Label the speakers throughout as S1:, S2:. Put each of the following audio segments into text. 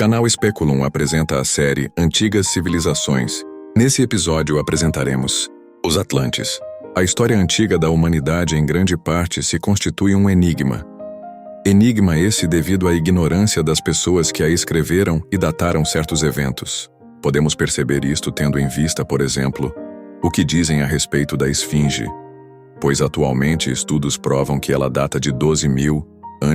S1: canal Speculum apresenta a série Antigas Civilizações. Nesse episódio apresentaremos os Atlantes. A história antiga da humanidade em grande parte se constitui um enigma. Enigma esse devido à ignorância das pessoas que a escreveram e dataram certos eventos. Podemos perceber isto tendo em vista, por exemplo, o que dizem a respeito da Esfinge, pois atualmente estudos provam que ela data de 12.000 a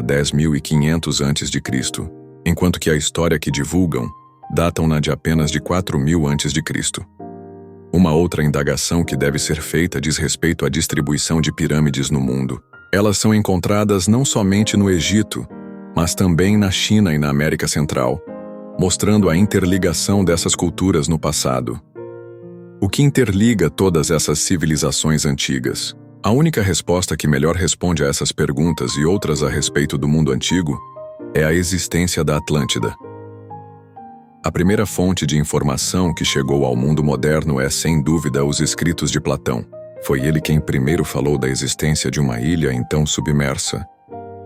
S1: 10.500 a.C., enquanto que a história que divulgam datam-na de apenas de 4.000 a.C. Uma outra indagação que deve ser feita diz respeito à distribuição de pirâmides no mundo. Elas são encontradas não somente no Egito, mas também na China e na América Central, mostrando a interligação dessas culturas no passado. O que interliga todas essas civilizações antigas? A única resposta que melhor responde a essas perguntas e outras a respeito do mundo antigo é a existência da Atlântida. A primeira fonte de informação que chegou ao mundo moderno é, sem dúvida, os escritos de Platão. Foi ele quem primeiro falou da existência de uma ilha então submersa,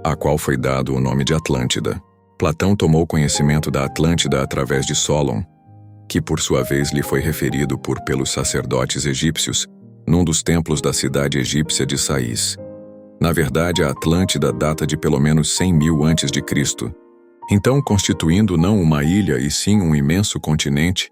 S1: à qual foi dado o nome de Atlântida. Platão tomou conhecimento da Atlântida através de Solon, que por sua vez lhe foi referido pelos sacerdotes egípcios num dos templos da cidade egípcia de Sais. Na verdade, a Atlântida data de pelo menos 100.000 a.C., então constituindo não uma ilha e sim um imenso continente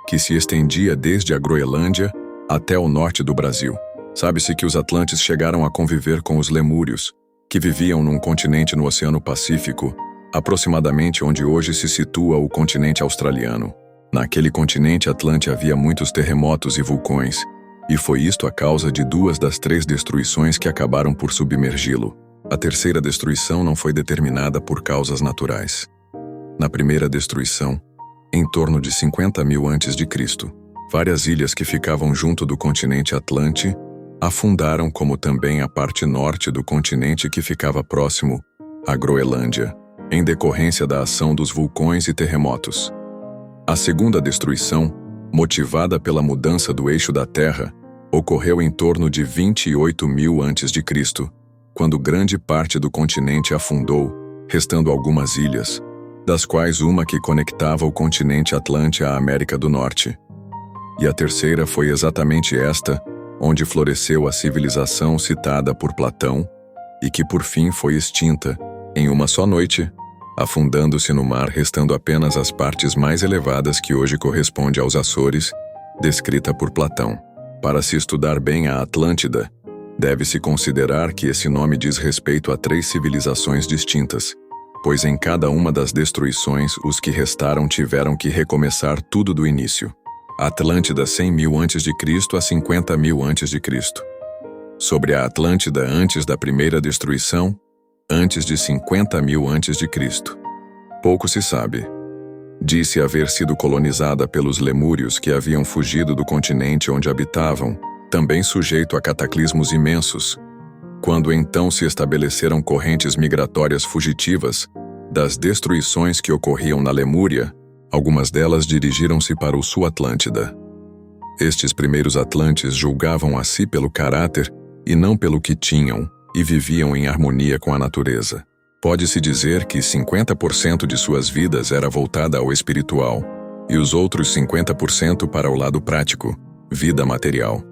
S1: que se estendia desde a Groenlândia até o norte do Brasil. Sabe-se que os Atlantes chegaram a conviver com os Lemúrios, que viviam num continente no Oceano Pacífico, aproximadamente onde hoje se situa o continente australiano. Naquele continente Atlante havia muitos terremotos e vulcões, e foi isto a causa de 2 das 3 destruições que acabaram por submergi-lo. A terceira destruição não foi determinada por causas naturais. Na primeira destruição, em torno de 50.000 a.C., várias ilhas que ficavam junto do continente Atlante afundaram, como também a parte norte do continente que ficava próximo à Groenlândia, em decorrência da ação dos vulcões e terremotos. A segunda destruição, motivada pela mudança do eixo da Terra, ocorreu em torno de 28.000 a.C., quando grande parte do continente afundou, restando algumas ilhas, das quais uma que conectava o continente Atlante à América do Norte. E a terceira foi exatamente esta, onde floresceu a civilização citada por Platão e que por fim foi extinta, em uma só noite, afundando-se no mar, restando apenas as partes mais elevadas que hoje corresponde aos Açores, descrita por Platão. Para se estudar bem a Atlântida, deve-se considerar que esse nome diz respeito a 3 civilizações distintas, pois em cada uma das destruições os que restaram tiveram que recomeçar tudo do início. Atlântida 100.000 a.C. a 50.000 a.C. Sobre a Atlântida antes da primeira destruição, antes de 50.000 a.C. Pouco se sabe. Disse haver sido colonizada pelos Lemúrios que haviam fugido do continente onde habitavam, também sujeito a cataclismos imensos, quando então se estabeleceram correntes migratórias fugitivas das destruições que ocorriam na Lemúria. Algumas delas dirigiram-se para o sul Atlântida. Estes primeiros Atlantes julgavam a si pelo caráter e não pelo que tinham, e viviam em harmonia com a natureza. Pode-se dizer que 50% de suas vidas era voltada ao espiritual, e os outros 50% para o lado prático, vida material.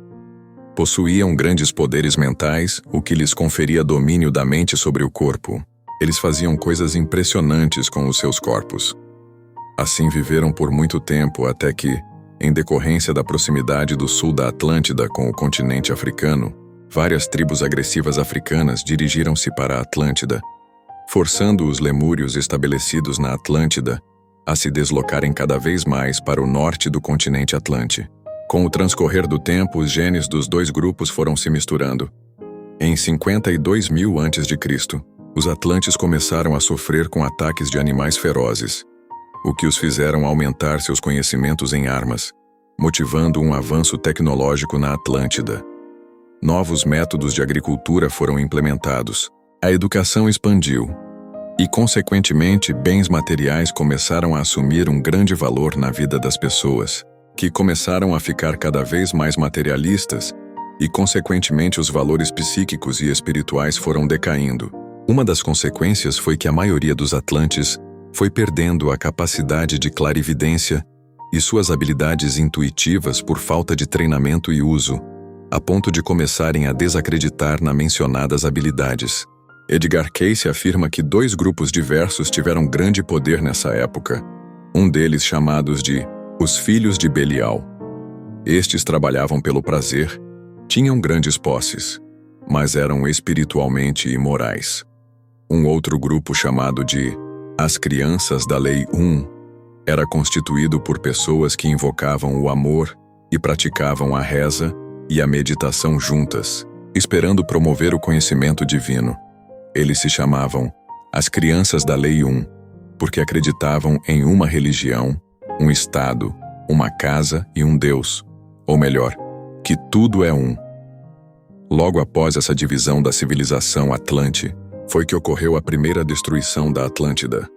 S1: Possuíam grandes poderes mentais, o que lhes conferia domínio da mente sobre o corpo. Eles faziam coisas impressionantes com os seus corpos. Assim viveram por muito tempo até que, em decorrência da proximidade do sul da Atlântida com o continente africano, várias tribos agressivas africanas dirigiram-se para a Atlântida, forçando os Lemúrios estabelecidos na Atlântida a se deslocarem cada vez mais para o norte do continente Atlante. Com o transcorrer do tempo, os genes dos 2 grupos foram se misturando. Em 52.000 a.C., os Atlantes começaram a sofrer com ataques de animais ferozes, o que os fizeram aumentar seus conhecimentos em armas, motivando um avanço tecnológico na Atlântida. Novos métodos de agricultura foram implementados. A educação expandiu e, consequentemente, bens materiais começaram a assumir um grande valor na vida das pessoas, que começaram a ficar cada vez mais materialistas e, consequentemente, os valores psíquicos e espirituais foram decaindo. Uma das consequências foi que a maioria dos Atlantes foi perdendo a capacidade de clarividência e suas habilidades intuitivas por falta de treinamento e uso, a ponto de começarem a desacreditar nas mencionadas habilidades. Edgar Cayce afirma que 2 grupos diversos tiveram grande poder nessa época, um deles chamados de os Filhos de Belial. Estes trabalhavam pelo prazer, tinham grandes posses, mas eram espiritualmente imorais. Um outro grupo chamado de as Crianças da Lei 1 era constituído por pessoas que invocavam o amor e praticavam a reza e a meditação juntas, esperando promover o conhecimento divino. Eles se chamavam as Crianças da Lei 1, porque acreditavam em uma religião, um estado, uma casa e um Deus, ou melhor, que tudo é um. Logo após essa divisão da civilização Atlante, foi que ocorreu a primeira destruição da Atlântida,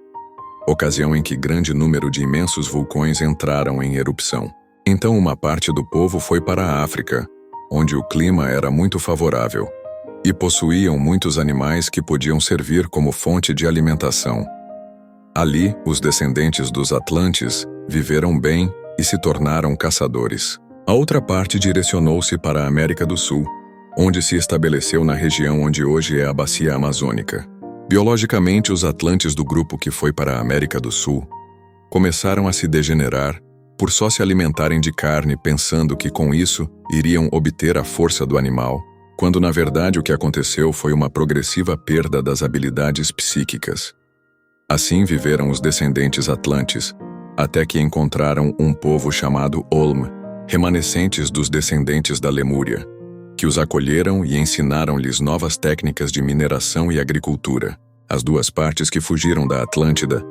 S1: ocasião em que grande número de imensos vulcões entraram em erupção. Então uma parte do povo foi para a África, onde o clima era muito favorável, e possuíam muitos animais que podiam servir como fonte de alimentação. Ali, os descendentes dos Atlantes viveram bem e se tornaram caçadores. A outra parte direcionou-se para a América do Sul, onde se estabeleceu na região onde hoje é a Bacia Amazônica. Biologicamente, os Atlantes do grupo que foi para a América do Sul começaram a se degenerar por só se alimentarem de carne, pensando que com isso iriam obter a força do animal, quando na verdade o que aconteceu foi uma progressiva perda das habilidades psíquicas. Assim viveram os descendentes Atlantes, até que encontraram um povo chamado Olm, remanescentes dos descendentes da Lemúria, que os acolheram e ensinaram-lhes novas técnicas de mineração e agricultura. As 2 partes que fugiram da Atlântida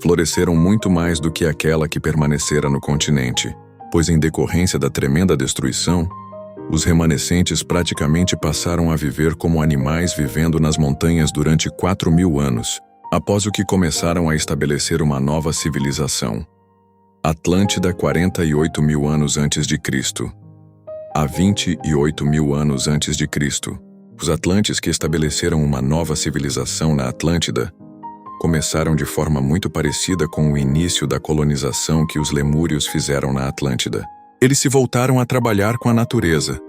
S1: floresceram muito mais do que aquela que permanecera no continente, pois em decorrência da tremenda destruição, os remanescentes praticamente passaram a viver como animais vivendo nas montanhas durante 4.000 anos, após o que começaram a estabelecer uma nova civilização. Atlântida 48.000 anos antes de Cristo. Há 28.000 anos antes de Cristo, os Atlantes que estabeleceram uma nova civilização na Atlântida começaram de forma muito parecida com o início da colonização que os lemúrios fizeram na Atlântida. Eles se voltaram a trabalhar com a natureza,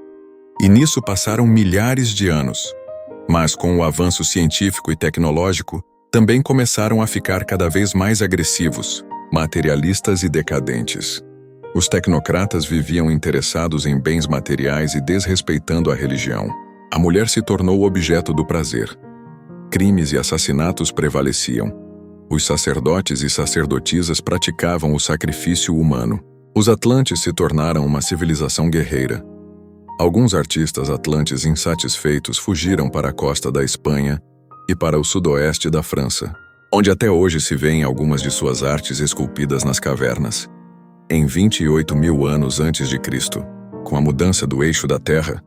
S1: e nisso passaram milhares de anos. Mas com o avanço científico e tecnológico, também começaram a ficar cada vez mais agressivos, materialistas e decadentes. Os tecnocratas viviam interessados em bens materiais e desrespeitando a religião. A mulher se tornou objeto do prazer. Crimes e assassinatos prevaleciam. Os sacerdotes e sacerdotisas praticavam o sacrifício humano. Os Atlantes se tornaram uma civilização guerreira. Alguns artistas atlantes insatisfeitos fugiram para a costa da Espanha e para o sudoeste da França, onde até hoje se vêem algumas de suas artes esculpidas nas cavernas. Em 28.000 anos antes de Cristo, com a mudança do eixo da Terra,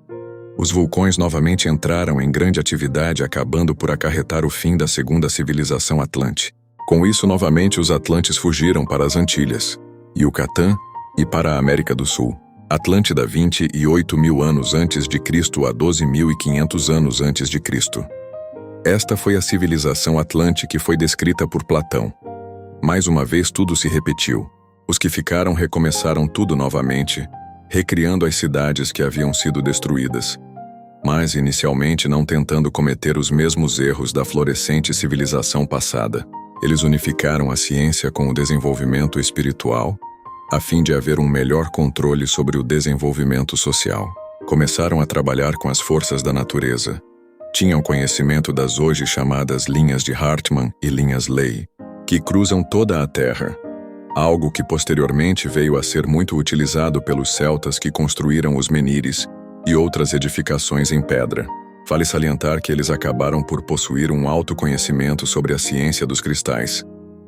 S1: os vulcões novamente entraram em grande atividade, acabando por acarretar o fim da segunda civilização Atlante. Com isso, novamente os Atlantes fugiram para as Antilhas, Yucatán e para a América do Sul. Atlântida 28.000 anos antes de Cristo a 12.500 anos antes de Cristo. Esta foi a civilização Atlante que foi descrita por Platão. Mais uma vez tudo se repetiu. Os que ficaram recomeçaram tudo novamente, recriando as cidades que haviam sido destruídas, mas inicialmente não tentando cometer os mesmos erros da florescente civilização passada. Eles unificaram a ciência com o desenvolvimento espiritual, a fim de haver um melhor controle sobre o desenvolvimento social. Começaram a trabalhar com as forças da natureza. Tinham conhecimento das hoje chamadas linhas de Hartmann e linhas Ley, que cruzam toda a Terra. Algo que posteriormente veio a ser muito utilizado pelos celtas que construíram os menires e outras edificações em pedra. Vale salientar que eles acabaram por possuir um alto conhecimento sobre a ciência dos cristais,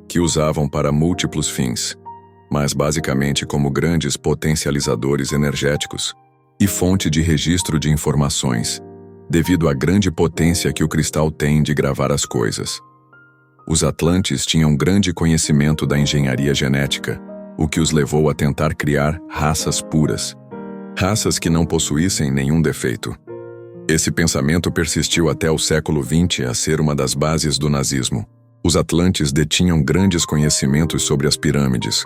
S1: que usavam para múltiplos fins, mas basicamente como grandes potencializadores energéticos e fonte de registro de informações, devido à grande potência que o cristal tem de gravar as coisas. Os Atlantes tinham grande conhecimento da engenharia genética, o que os levou a tentar criar raças puras, raças que não possuíssem nenhum defeito. Esse pensamento persistiu até o século XX a ser uma das bases do nazismo. Os Atlantes detinham grandes conhecimentos sobre as pirâmides.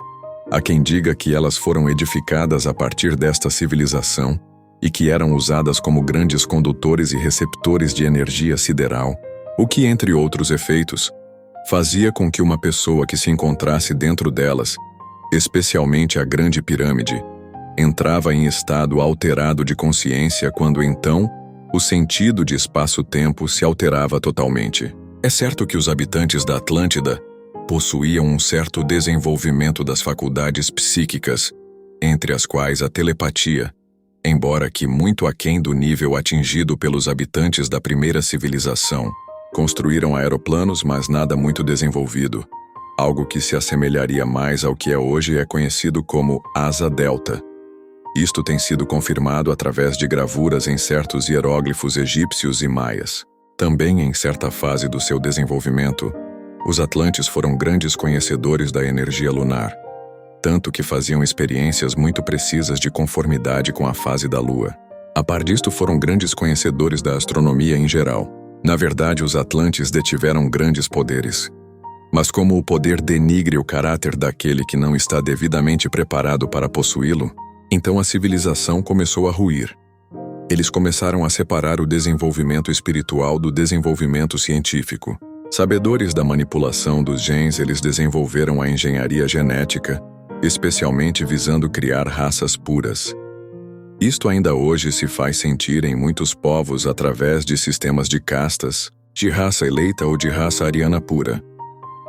S1: Há quem diga que elas foram edificadas a partir desta civilização e que eram usadas como grandes condutores e receptores de energia sideral, o que, entre outros efeitos, fazia com que uma pessoa que se encontrasse dentro delas, especialmente a Grande Pirâmide, entrava em estado alterado de consciência quando então o sentido de espaço-tempo se alterava totalmente. É certo que os habitantes da Atlântida possuíam um certo desenvolvimento das faculdades psíquicas, entre as quais a telepatia, embora que muito aquém do nível atingido pelos habitantes da primeira civilização. Construíram aeroplanos, mas nada muito desenvolvido. Algo que se assemelharia mais ao que hoje é conhecido como asa delta. Isto tem sido confirmado através de gravuras em certos hieróglifos egípcios e maias. Também em certa fase do seu desenvolvimento, os Atlantes foram grandes conhecedores da energia lunar, tanto que faziam experiências muito precisas de conformidade com a fase da Lua. A par disto, foram grandes conhecedores da astronomia em geral. Na verdade, os Atlantes detiveram grandes poderes. Mas como o poder denigre o caráter daquele que não está devidamente preparado para possuí-lo, então a civilização começou a ruir. Eles começaram a separar o desenvolvimento espiritual do desenvolvimento científico. Sabedores da manipulação dos genes, eles desenvolveram a engenharia genética, especialmente visando criar raças puras. Isto ainda hoje se faz sentir em muitos povos através de sistemas de castas, de raça eleita ou de raça ariana pura.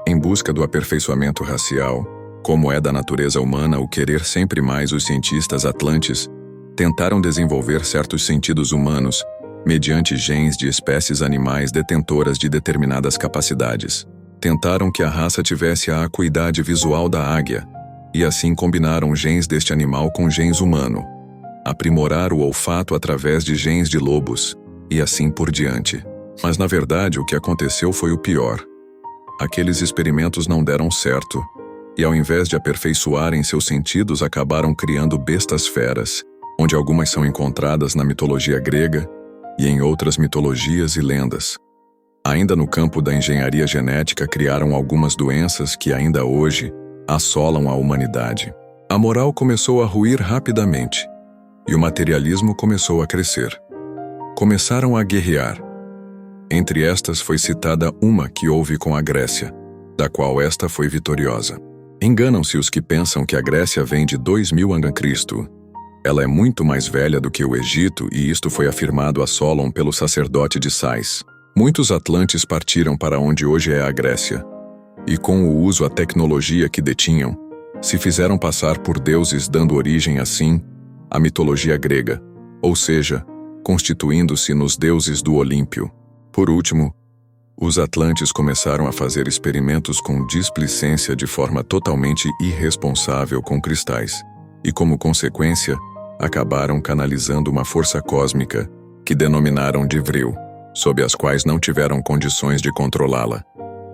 S1: Em busca do aperfeiçoamento racial, como é da natureza humana o querer sempre mais, os cientistas atlantes tentaram desenvolver certos sentidos humanos mediante genes de espécies animais detentoras de determinadas capacidades. Tentaram que a raça tivesse a acuidade visual da águia, e assim combinaram genes deste animal com genes humano. Aprimorar o olfato através de genes de lobos, e assim por diante. Mas na verdade o que aconteceu foi o pior. Aqueles experimentos não deram certo, e ao invés de aperfeiçoarem seus sentidos, acabaram criando bestas feras, onde algumas são encontradas na mitologia grega e em outras mitologias e lendas. Ainda no campo da engenharia genética, criaram algumas doenças que ainda hoje assolam a humanidade. A moral começou a ruir rapidamente, e o materialismo começou a crescer. Começaram a guerrear. Entre estas foi citada uma que houve com a Grécia, da qual esta foi vitoriosa. Enganam-se os que pensam que a Grécia vem de 2000 a.C. Ela é muito mais velha do que o Egito, e isto foi afirmado a Solon pelo sacerdote de Sais. Muitos atlantes partiram para onde hoje é a Grécia, e com o uso à tecnologia que detinham, se fizeram passar por deuses, dando origem assim à mitologia grega, ou seja, constituindo-se nos deuses do Olímpio. Por último, os atlantes começaram a fazer experimentos com displicência de forma totalmente irresponsável com cristais, e como consequência, acabaram canalizando uma força cósmica que denominaram de Vril, sob as quais não tiveram condições de controlá-la,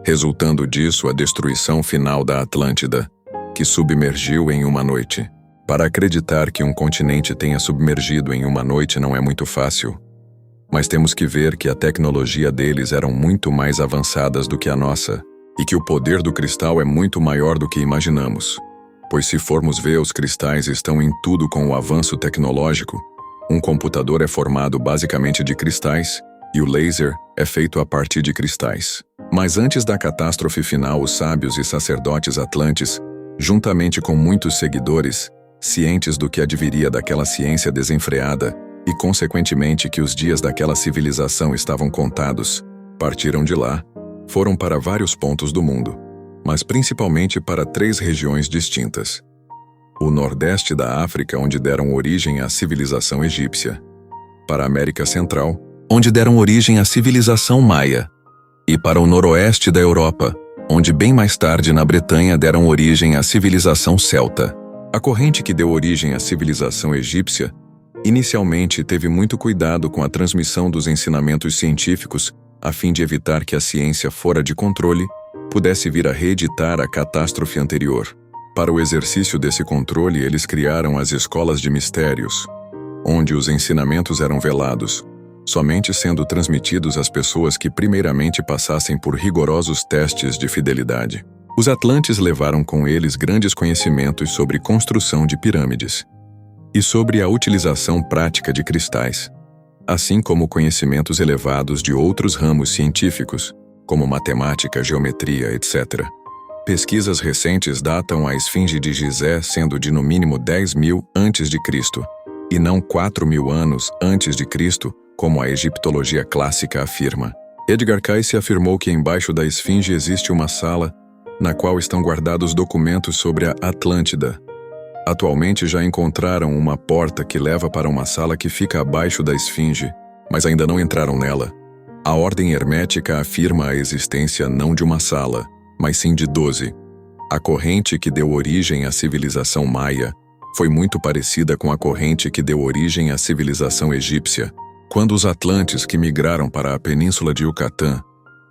S1: resultando disso a destruição final da Atlântida, que submergiu em uma noite. Para acreditar que um continente tenha submergido em uma noite não é muito fácil, mas temos que ver que a tecnologia deles eram muito mais avançadas do que a nossa, e que o poder do cristal é muito maior do que imaginamos. Pois se formos ver, os cristais estão em tudo com o avanço tecnológico. Um computador é formado basicamente de cristais, e o laser é feito a partir de cristais. Mas antes da catástrofe final, os sábios e sacerdotes atlantes, juntamente com muitos seguidores, cientes do que adviria daquela ciência desenfreada, e consequentemente que os dias daquela civilização estavam contados, partiram de lá, foram para vários pontos do mundo, mas principalmente para 3 regiões distintas. O nordeste da África, onde deram origem à civilização egípcia, para a América Central, onde deram origem à civilização maia, e para o noroeste da Europa, onde bem mais tarde na Bretanha deram origem à civilização celta. A corrente que deu origem à civilização egípcia inicialmente teve muito cuidado com a transmissão dos ensinamentos científicos a fim de evitar que a ciência fora de controle pudesse vir a reeditar a catástrofe anterior. Para o exercício desse controle, eles criaram as escolas de mistérios, onde os ensinamentos eram velados, somente sendo transmitidos às pessoas que primeiramente passassem por rigorosos testes de fidelidade. Os Atlantes levaram com eles grandes conhecimentos sobre construção de pirâmides e sobre a utilização prática de cristais, assim como conhecimentos elevados de outros ramos científicos, como matemática, geometria, etc. Pesquisas recentes datam a esfinge de Gizé sendo de no mínimo 10.000 a.C., e não 4.000 anos antes de Cristo, como a egiptologia clássica afirma. Edgar Cayce afirmou que embaixo da esfinge existe uma sala na qual estão guardados documentos sobre a Atlântida. Atualmente já encontraram uma porta que leva para uma sala que fica abaixo da esfinge, mas ainda não entraram nela. A ordem hermética afirma a existência não de uma sala, mas sim de 12. A corrente que deu origem à civilização maia foi muito parecida com a corrente que deu origem à civilização egípcia, quando os atlantes que migraram para a península de Yucatán,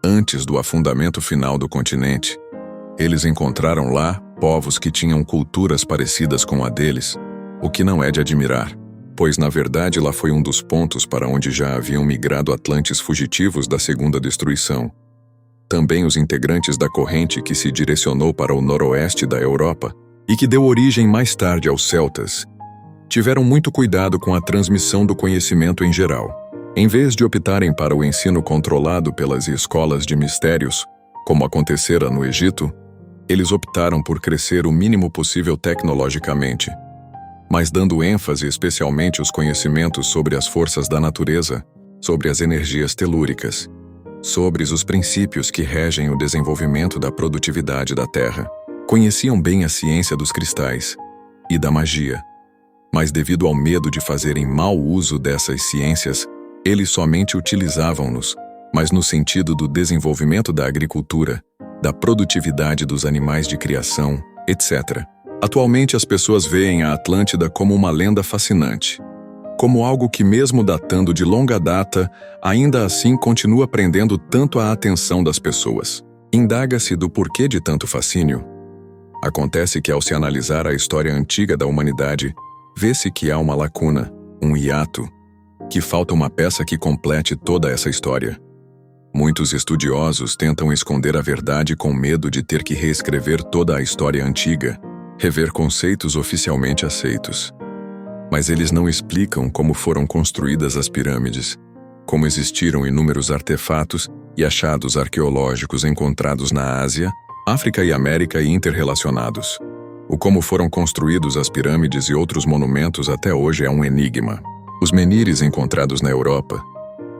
S1: antes do afundamento final do continente, eles encontraram lá povos que tinham culturas parecidas com a deles, o que não é de admirar, pois na verdade lá foi um dos pontos para onde já haviam migrado atlantes fugitivos da segunda destruição. Também os integrantes da corrente que se direcionou para o noroeste da Europa e que deu origem mais tarde aos celtas, tiveram muito cuidado com a transmissão do conhecimento em geral. Em vez de optarem para o ensino controlado pelas escolas de mistérios, como acontecera no Egito, eles optaram por crescer o mínimo possível tecnologicamente, mas dando ênfase especialmente aos conhecimentos sobre as forças da natureza, sobre as energias telúricas, sobre os princípios que regem o desenvolvimento da produtividade da Terra. Conheciam bem a ciência dos cristais e da magia, mas devido ao medo de fazerem mau uso dessas ciências, eles somente utilizavam-nos, mas no sentido do desenvolvimento da agricultura, da produtividade dos animais de criação, etc. Atualmente as pessoas veem a Atlântida como uma lenda fascinante, como algo que mesmo datando de longa data, ainda assim continua prendendo tanto a atenção das pessoas. Indaga-se do porquê de tanto fascínio. Acontece que ao se analisar a história antiga da humanidade, vê-se que há uma lacuna, um hiato, que falta uma peça que complete toda essa história. Muitos estudiosos tentam esconder a verdade com medo de ter que reescrever toda a história antiga, rever conceitos oficialmente aceitos. Mas eles não explicam como foram construídas as pirâmides, como existiram inúmeros artefatos e achados arqueológicos encontrados na Ásia, África e América e interrelacionados. O como foram construídos as pirâmides e outros monumentos até hoje é um enigma. Os menires encontrados na Europa,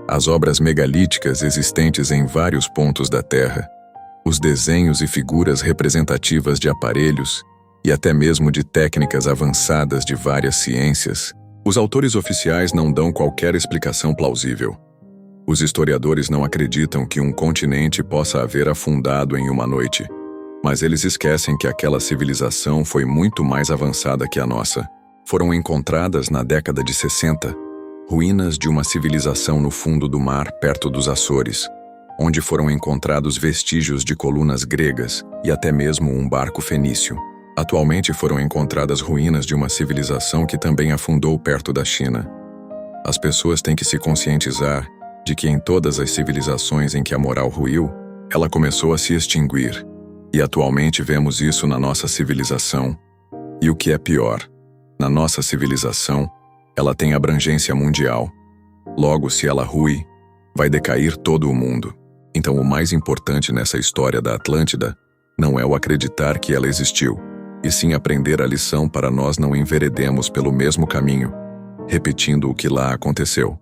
S1: as obras megalíticas existentes em vários pontos da Terra, os desenhos e figuras representativas de aparelhos e até mesmo de técnicas avançadas de várias ciências, os autores oficiais não dão qualquer explicação plausível. Os historiadores não acreditam que um continente possa haver afundado em uma noite, mas eles esquecem que aquela civilização foi muito mais avançada que a nossa. Foram encontradas na década de 60, ruínas de uma civilização no fundo do mar perto dos Açores, onde foram encontrados vestígios de colunas gregas e até mesmo um barco fenício. Atualmente foram encontradas ruínas de uma civilização que também afundou perto da China. As pessoas têm que se conscientizar de que em todas as civilizações em que a moral ruiu, ela começou a se extinguir. E atualmente vemos isso na nossa civilização. E o que é pior, na nossa civilização, ela tem abrangência mundial. Logo, se ela rui, vai decair todo o mundo. Então o mais importante nessa história da Atlântida não é o acreditar que ela existiu, e sim aprender a lição para nós não enveredemos pelo mesmo caminho, repetindo o que lá aconteceu.